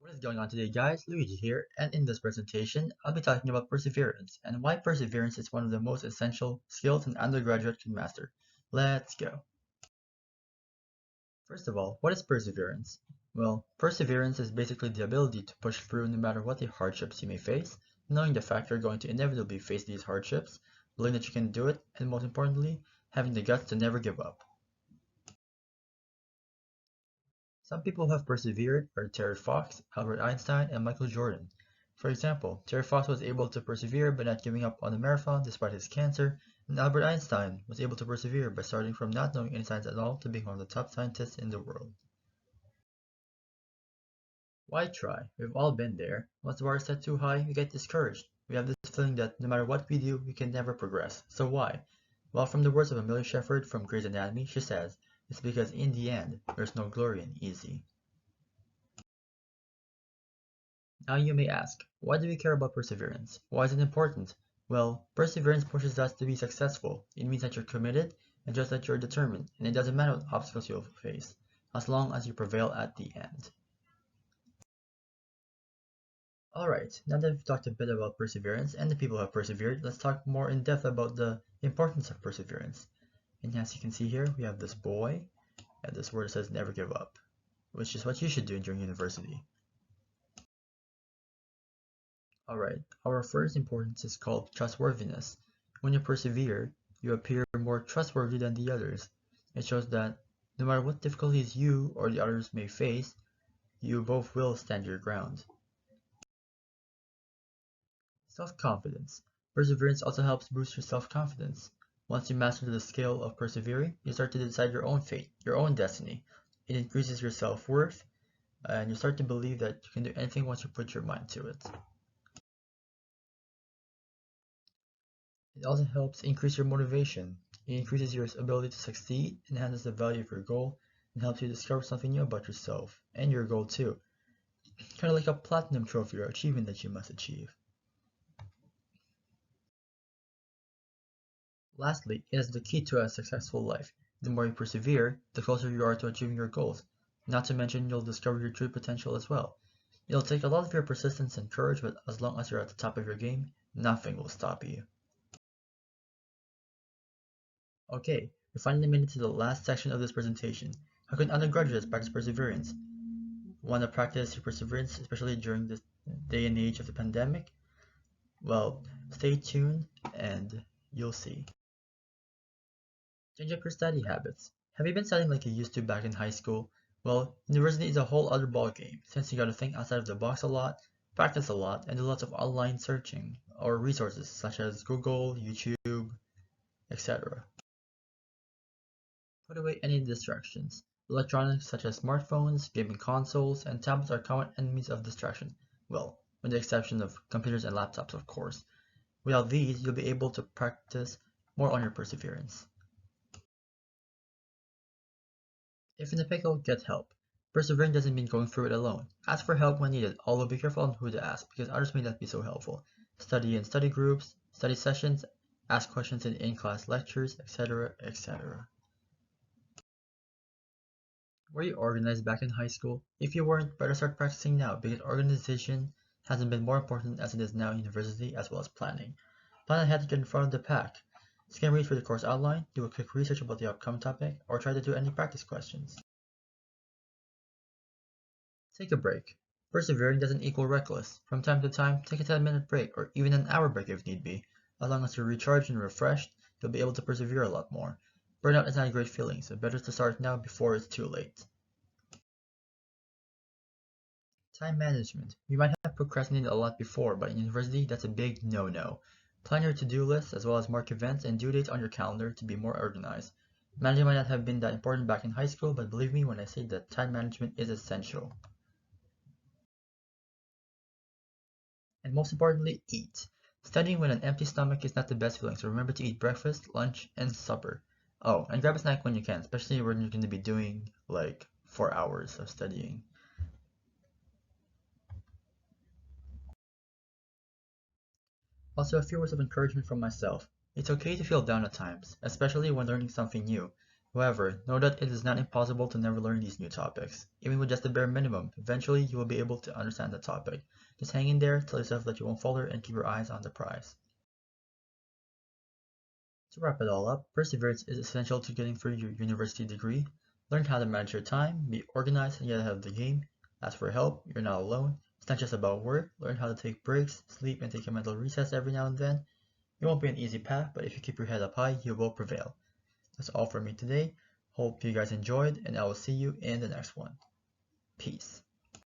What is going on today, guys? Luigi here, and in this presentation, I'll be talking about perseverance and why perseverance is one of the most essential skills an undergraduate can master. Let's go. First of all, what is perseverance? Well, perseverance is basically the ability to push through no matter what the hardships you may face, knowing the fact you're going to inevitably face these hardships, believing that you can do it, and most importantly, having the guts to never give up. Some people who have persevered are Terry Fox, Albert Einstein, and Michael Jordan. For example, Terry Fox was able to persevere by not giving up on the marathon despite his cancer, and Albert Einstein was able to persevere by starting from not knowing any science at all to being one of the top scientists in the world. Why try? We've all been there. Once the bar is set too high, we get discouraged. We have this feeling that no matter what we do, we can never progress. So why? Well, from the words of Amelia Shepherd from Grey's Anatomy, she says, it's because in the end, there's no glory in easy. Now you may ask, why do we care about perseverance? Why is it important? Well, perseverance pushes us to be successful. It means that you're committed and just that you're determined, and it doesn't matter what obstacles you'll face, as long as you prevail at the end. Alright, now that we've talked a bit about perseverance and the people who have persevered, let's talk more in depth about the importance of perseverance. And as you can see here, we have this boy, and this word that says never give up, which is what you should do during university. Alright, our first importance is called trustworthiness. When you persevere, you appear more trustworthy than the others. It shows that no matter what difficulties you or the others may face, you both will stand your ground. Self-confidence. Perseverance also helps boost your self-confidence. Once you master the skill of persevering, you start to decide your own fate, your own destiny. It increases your self-worth, and you start to believe that you can do anything once you put your mind to it. It also helps increase your motivation. It increases your ability to succeed, enhances the value of your goal, and helps you discover something new about yourself and your goal too. Kind of like a platinum trophy or achievement that you must achieve. Lastly, it is the key to a successful life. The more you persevere, the closer you are to achieving your goals. Not to mention you'll discover your true potential as well. It'll take a lot of your persistence and courage, but as long as you're at the top of your game, nothing will stop you. Okay, we finally made it to the last section of this presentation. How can undergraduates practice perseverance? Want to practice your perseverance, especially during this day and age of the pandemic? Well, stay tuned and you'll see. Change up your study habits. Have you been studying like you used to back in high school? Well, university is a whole other ballgame, since you gotta think outside of the box a lot, practice a lot, and do lots of online searching, or resources such as Google, YouTube, etc. Put away any distractions. Electronics such as smartphones, gaming consoles, and tablets are common enemies of distraction. Well, with the exception of computers and laptops, of course. Without these, you'll be able to practice more on your perseverance. If in a pickle, get help. Persevering doesn't mean going through it alone. Ask for help when needed, although be careful on who to ask, because others may not be so helpful. Study in study groups, study sessions, ask questions in in-class lectures, etc., etc. Were you organized back in high school? If you weren't, better start practicing now, because organization hasn't been more important as it is now in university, as well as planning. Plan ahead to get in front of the pack. Skim read through the course outline, do a quick research about the upcoming topic, or try to do any practice questions. Take a break. Persevering doesn't equal reckless. From time to time, take a 10-minute break, or even an hour break if need be. As long as you're recharged and refreshed, you'll be able to persevere a lot more. Burnout is not a great feeling, so better to start now before it's too late. Time management. You might have procrastinated a lot before, but in university, that's a big no-no. Plan your to-do list as well as mark events and due dates on your calendar to be more organized. Management might not have been that important back in high school, but believe me when I say that time management is essential. And most importantly, eat. Studying with an empty stomach is not the best feeling, so remember to eat breakfast, lunch, and supper. Oh, and grab a snack when you can, especially when you're going to be doing like 4 hours of studying. Also, a few words of encouragement from myself. It's okay to feel down at times, especially when learning something new. However, know that it is not impossible to never learn these new topics. Even with just the bare minimum, eventually you will be able to understand the topic. Just hang in there, tell yourself that you won't falter, and keep your eyes on the prize. To wrap it all up, perseverance is essential to getting through your university degree. Learn how to manage your time, be organized, and get ahead of the game. Ask for help, you're not alone. It's not just about work. Learn how to take breaks, sleep, and take a mental recess every now and then. It won't be an easy path, but if you keep your head up high, you will prevail. That's all for me today. Hope you guys enjoyed, and I will see you in the next one. Peace.